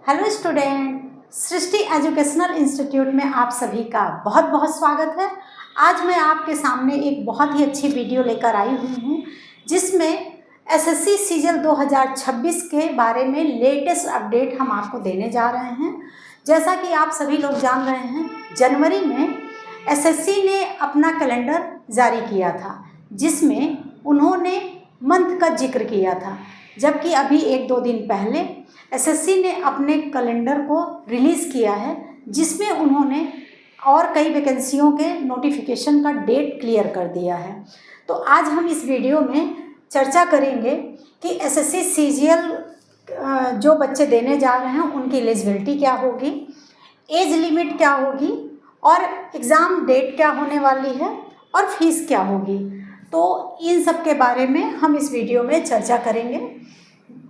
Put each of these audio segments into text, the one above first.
Hello student, सृष्टि educational institute में आप सभी का बहुत बहुत स्वागत है। आज मैं आपके सामने एक बहुत ही अच्छी वीडियो लेकर आई हुई हूँ जिसमें एसएससी सीजल 2026 के बारे में लेटेस्ट अपडेट हम आपको देने जा रहे हैं। जैसा कि आप सभी लोग जान रहे हैं, जनवरी में एसएससी ने अपना कैलेंडर जारी किया था जिसमें उन्होंने मंथ का जिक्र किया था, जबकि अभी 1-2 दिन पहले एसएससी ने अपने कैलेंडर को रिलीज़ किया है जिसमें उन्होंने और कई वैकेंसियों के नोटिफिकेशन का डेट क्लियर कर दिया है। तो आज हम इस वीडियो में चर्चा करेंगे कि एसएससी सीजीएल जो बच्चे देने जा रहे हैं उनकी एलिजिबिलिटी क्या होगी, एज लिमिट क्या होगी और एग्ज़ाम डेट क्या होने वाली है और फीस क्या होगी। तो इन सब के बारे में हम इस वीडियो में चर्चा करेंगे।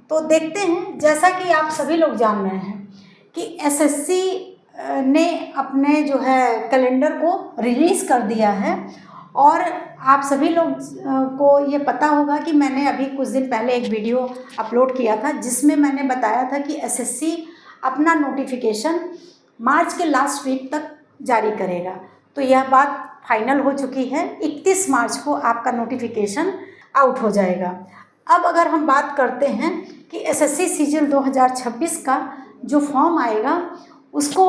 तो देखते हैं, जैसा कि आप सभी लोग जान रहे हैं कि एसएससी ने अपने जो है कैलेंडर को रिलीज़ कर दिया है और आप सभी लोग को ये पता होगा कि मैंने अभी कुछ दिन पहले एक वीडियो अपलोड किया था जिसमें मैंने बताया था कि एसएससी अपना नोटिफिकेशन मार्च के लास्ट वीक तक जारी करेगा। तो यह बात फाइनल हो चुकी है, 31 मार्च को आपका नोटिफिकेशन आउट हो जाएगा। अब अगर हम बात करते हैं कि एसएससी सीजन 2026 का जो फॉर्म आएगा उसको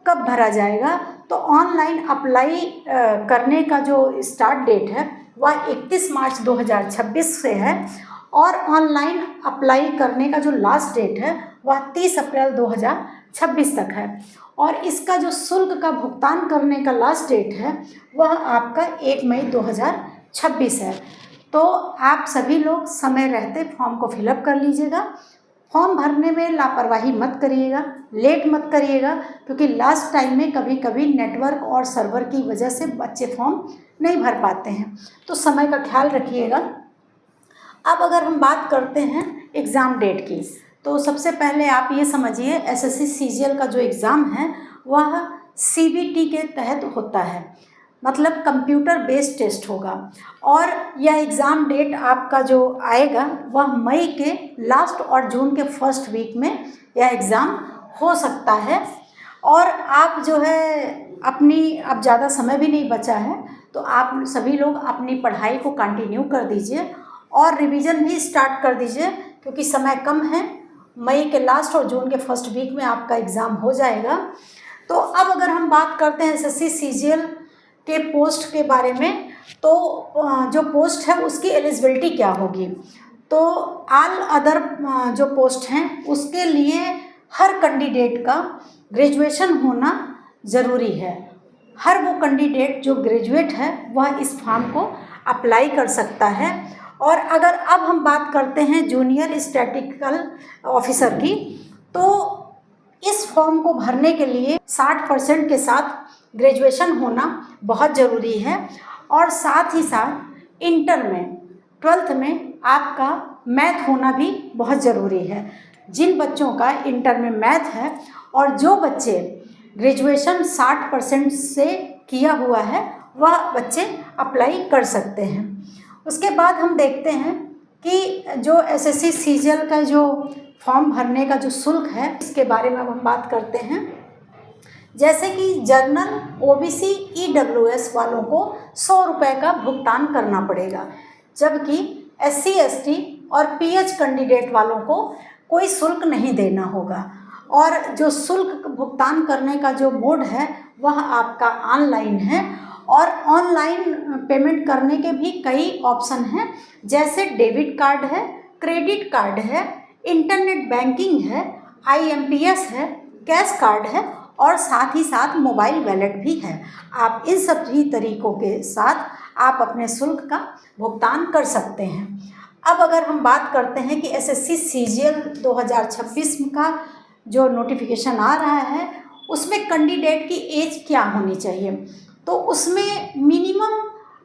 कब भरा जाएगा, तो ऑनलाइन अप्लाई करने का जो स्टार्ट डेट है वह 31 मार्च 2026 से है और ऑनलाइन अप्लाई करने का जो लास्ट डेट है वह 30 अप्रैल 2026 तक है और इसका जो शुल्क का भुगतान करने का लास्ट डेट है वह आपका 1 मई 2026 है। तो आप सभी लोग समय रहते फॉर्म को फिलअप कर लीजिएगा। फॉर्म भरने में लापरवाही मत करिएगा, लेट मत करिएगा, क्योंकि लास्ट टाइम में कभी कभी नेटवर्क और सर्वर की वजह से बच्चे फॉर्म नहीं भर पाते हैं, तो समय का ख्याल रखिएगा। अब अगर हम बात करते हैं एग्ज़ाम डेट की, तो सबसे पहले आप ये समझिए एसएससी सीजीएल का जो एग्ज़ाम है वह सीबीटी के तहत होता है, मतलब कंप्यूटर बेस्ड टेस्ट होगा और यह एग्ज़ाम डेट आपका जो आएगा वह मई के लास्ट और जून के फर्स्ट वीक में यह एग्ज़ाम हो सकता है। और आप जो है अपनी, अब ज़्यादा समय भी नहीं बचा है, तो आप सभी लोग अपनी पढ़ाई को कंटिन्यू कर दीजिए और रिवीजन भी स्टार्ट कर दीजिए, क्योंकि समय कम है। मई के लास्ट और जून के फर्स्ट वीक में आपका एग्ज़ाम हो जाएगा। तो अब अगर हम बात करते हैं एसएससी सीजीएल के पोस्ट के बारे में, तो जो पोस्ट है उसकी एलिजिबिलिटी क्या होगी, तो ऑल अदर जो पोस्ट हैं उसके लिए हर कैंडिडेट का ग्रेजुएशन होना ज़रूरी है। हर वो कैंडिडेट जो ग्रेजुएट है वह इस फॉर्म को अप्लाई कर सकता है। और अगर अब हम बात करते हैं जूनियर स्टैटिस्टिकल ऑफिसर की, तो इस फॉर्म को भरने के लिए 60% के साथ ग्रेजुएशन होना बहुत ज़रूरी है और साथ ही साथ इंटर में 12th में आपका मैथ होना भी बहुत ज़रूरी है। जिन बच्चों का इंटर में मैथ है और जो बच्चे ग्रेजुएशन 60% से किया हुआ है वह बच्चे अप्लाई कर सकते हैं। उसके बाद हम देखते हैं कि जो एसएससी सीजीएल का जो फॉर्म भरने का जो शुल्क है इसके बारे में अब हम बात करते हैं। जैसे कि जनरल, ओबीसी, ईडब्ल्यूएस वालों को 100 रुपये का भुगतान करना पड़ेगा, जबकि एससी, एसटी और पीएच कैंडिडेट वालों को कोई शुल्क नहीं देना होगा। और जो शुल्क भुगतान करने का जो मोड है वह आपका ऑनलाइन है और ऑनलाइन पेमेंट करने के भी कई ऑप्शन हैं, जैसे डेबिट कार्ड है, क्रेडिट कार्ड है, इंटरनेट बैंकिंग है, आईएमपीएस है, कैश कार्ड है और साथ ही साथ मोबाइल वॉलेट भी है। आप इन सभी तरीक़ों के साथ आप अपने शुल्क का भुगतान कर सकते हैं। अब अगर हम बात करते हैं कि एसएससी सीजीएल 2026 का जो नोटिफिकेशन आ रहा है उसमें कैंडिडेट की एज क्या होनी चाहिए, तो उसमें मिनिमम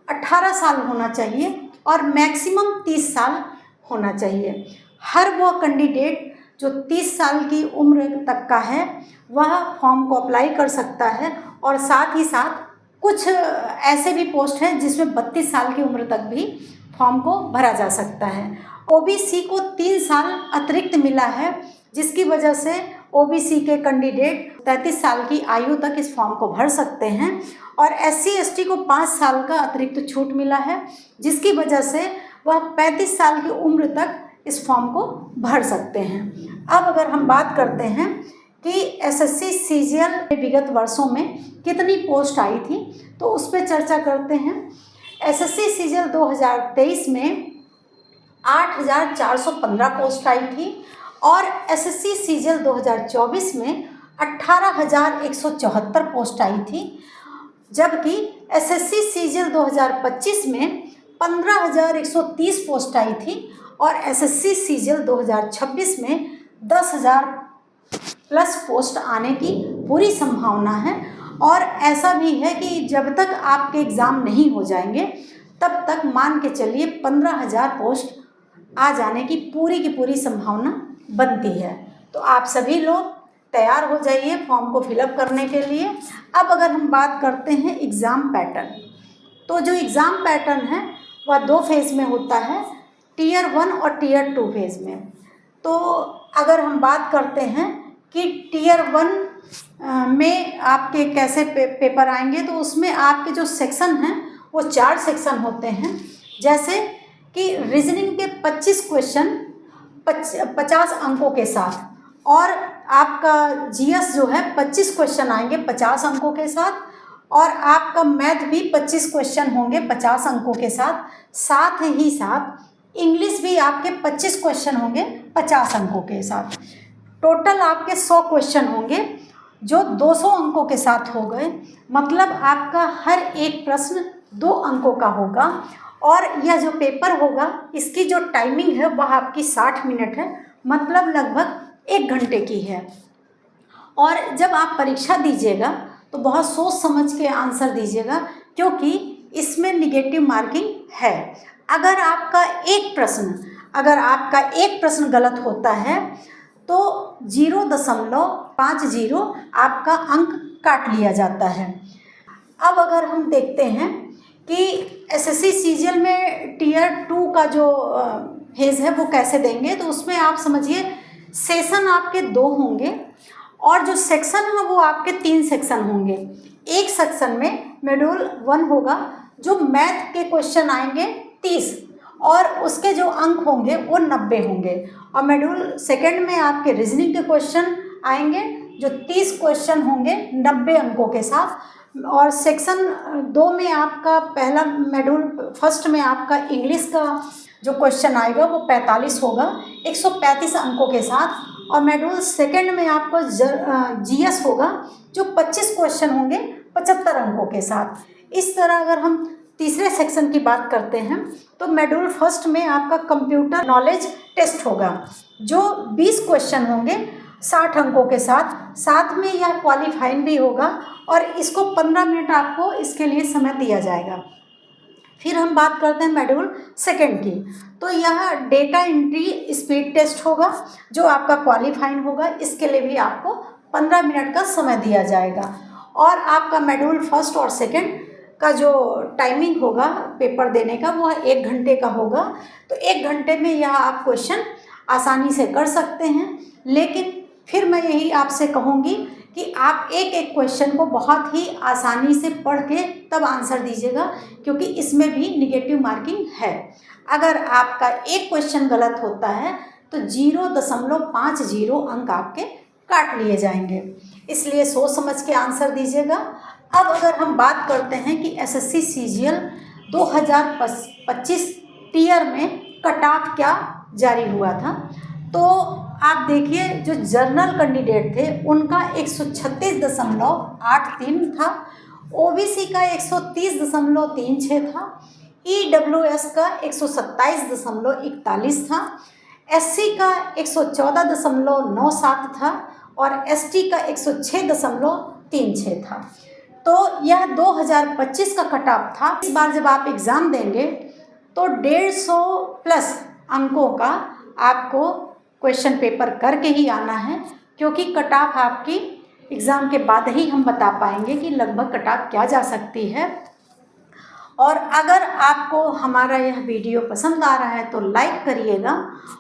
18 साल होना चाहिए और मैक्सिमम 30 साल होना चाहिए। हर वो कैंडिडेट जो 30 साल की उम्र तक का है वह फॉर्म को अप्लाई कर सकता है और साथ ही साथ कुछ ऐसे भी पोस्ट हैं जिसमें 32 साल की उम्र तक भी फॉर्म को भरा जा सकता है। ओबीसी को 3 साल अतिरिक्त मिला है जिसकी वजह से ओबीसी के कैंडिडेट 33 साल की आयु तक इस फॉर्म को भर सकते हैं और SC ST को 5 साल का अतिरिक्त छूट मिला है, जिसकी वजह से वह 35 साल की उम्र तक इस फॉर्म को भर सकते हैं। अब अगर हम बात करते हैं कि SSC CGL विगत वर्षों में कितनी पोस्ट आई थी, तो उस पर चर्चा करते हैं। SSC CGL 2023 में 8,415 पोस्ट आई थी और SSC CGL 2024 में 18,174 पोस्ट आई थी, जबकि SSC CGL 2025 में 15,130 पोस्ट आई थी और SSC CGL 2026 में 10,000 प्लस पोस्ट आने की पूरी संभावना है। और ऐसा भी है कि जब तक आपके एग्ज़ाम नहीं हो जाएंगे तब तक मान के चलिए 15,000 पोस्ट आ जाने की पूरी संभावना बनती है। तो आप सभी लोग तैयार हो जाइए फॉर्म को फिलअप करने के लिए। अब अगर हम बात करते हैं एग्ज़ाम पैटर्न, तो जो एग्ज़ाम पैटर्न है वह 2 फेज़ में होता है, Tier 1 और Tier 2 फेज़ में। तो अगर हम बात करते हैं कि Tier 1 में आपके कैसे पेपर आएंगे, तो उसमें आपके जो सेक्शन हैं वो 4 सेक्शन होते हैं। जैसे कि रीजनिंग के 25 क्वेश्चन 50 अंकों के साथ, और आपका GS जो है 25 क्वेश्चन आएंगे 50 अंकों के साथ, और आपका मैथ भी 25 क्वेश्चन होंगे 50 अंकों के साथ। साथ ही साथ इंग्लिश भी आपके 25 क्वेश्चन होंगे 50 अंकों के साथ। टोटल आपके 100 क्वेश्चन होंगे जो 200 अंकों के साथ हो गए। मतलब आपका हर एक प्रश्न 2 अंकों का होगा और यह जो पेपर होगा इसकी जो टाइमिंग है वह आपकी 60 मिनट है, मतलब लगभग 1 घंटे की है। और जब आप परीक्षा दीजिएगा तो बहुत सोच समझ के आंसर दीजिएगा, क्योंकि इसमें निगेटिव मार्किंग है। अगर आपका एक प्रश्न गलत होता है तो 0.50 आपका अंक काट लिया जाता है। अब अगर हम देखते हैं कि SSC CGL में Tier 2 का जो फेज़ है वो कैसे देंगे, तो उसमें आप समझिए सेशन आपके 2 होंगे और जो सेक्शन है वो आपके 3 सेक्शन होंगे। एक सेक्शन में मॉड्यूल 1 होगा, जो मैथ के क्वेश्चन आएंगे 30 और उसके जो अंक होंगे वो 90 होंगे। और मॉड्यूल 2 में आपके रीजनिंग के क्वेश्चन आएंगे जो 30 क्वेश्चन होंगे 90 अंकों के साथ। और सेक्शन 2 में आपका पहला मॉड्यूल 1 में आपका इंग्लिश का जो क्वेश्चन आएगा वो 45 होगा 135 अंकों के साथ। और मॉड्यूल 2 में आपको GS होगा जो 25 क्वेश्चन होंगे 75 अंकों के साथ। इस तरह अगर हम तीसरे सेक्शन की बात करते हैं तो मॉड्यूल 1 में आपका कंप्यूटर नॉलेज टेस्ट होगा जो 20 क्वेश्चन होंगे 60 अंकों के साथ में यह क्वालिफाइंग भी होगा और इसको 15 मिनट आपको इसके लिए समय दिया जाएगा। फिर हम बात करते हैं मॉड्यूल 2 की, तो यह डेटा एंट्री स्पीड टेस्ट होगा जो आपका क्वालिफाइंग होगा, इसके लिए भी आपको 15 मिनट का समय दिया जाएगा। और आपका मॉड्यूल 1 और 2 का जो टाइमिंग होगा पेपर देने का वह 1 घंटे का होगा। तो 1 घंटे में यह आप क्वेश्चन आसानी से कर सकते हैं। लेकिन फिर मैं यही आपसे कहूँगी कि आप एक क्वेश्चन को बहुत ही आसानी से पढ़ के तब आंसर दीजिएगा, क्योंकि इसमें भी निगेटिव मार्किंग है। अगर आपका एक क्वेश्चन गलत होता है तो 0.50 अंक आपके काट लिए जाएंगे, इसलिए सोच समझ के आंसर दीजिएगा। अब अगर हम बात करते हैं कि SSC CGL 2025 टीयर में कट ऑफ क्या जारी हुआ था, तो आप देखिए जो जनरल कैंडिडेट थे उनका 136.83 था, OBC का 130.36 था, EWS का 127.41 था, SC का 114.97 था और ST का 106.36 था। तो यह 2025 का कट ऑफ था। इस बार जब आप एग्ज़ाम देंगे तो 150 प्लस अंकों का आपको क्वेश्चन पेपर करके ही आना है, क्योंकि कट ऑफ आपकी एग्ज़ाम के बाद ही हम बता पाएंगे कि लगभग कट ऑफ क्या जा सकती है। और अगर आपको हमारा यह वीडियो पसंद आ रहा है तो लाइक करिएगा,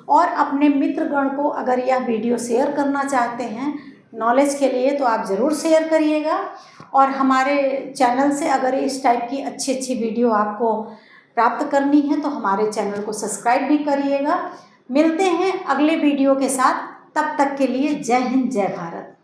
और अपने मित्रगण को अगर यह वीडियो शेयर करना चाहते हैं नॉलेज के लिए तो आप ज़रूर शेयर करिएगा। और हमारे चैनल से अगर इस टाइप की अच्छी अच्छी वीडियो आपको प्राप्त करनी है तो हमारे चैनल को सब्सक्राइब भी करिएगा। मिलते हैं अगले वीडियो के साथ, तब तक के लिए जय हिंद जय भारत।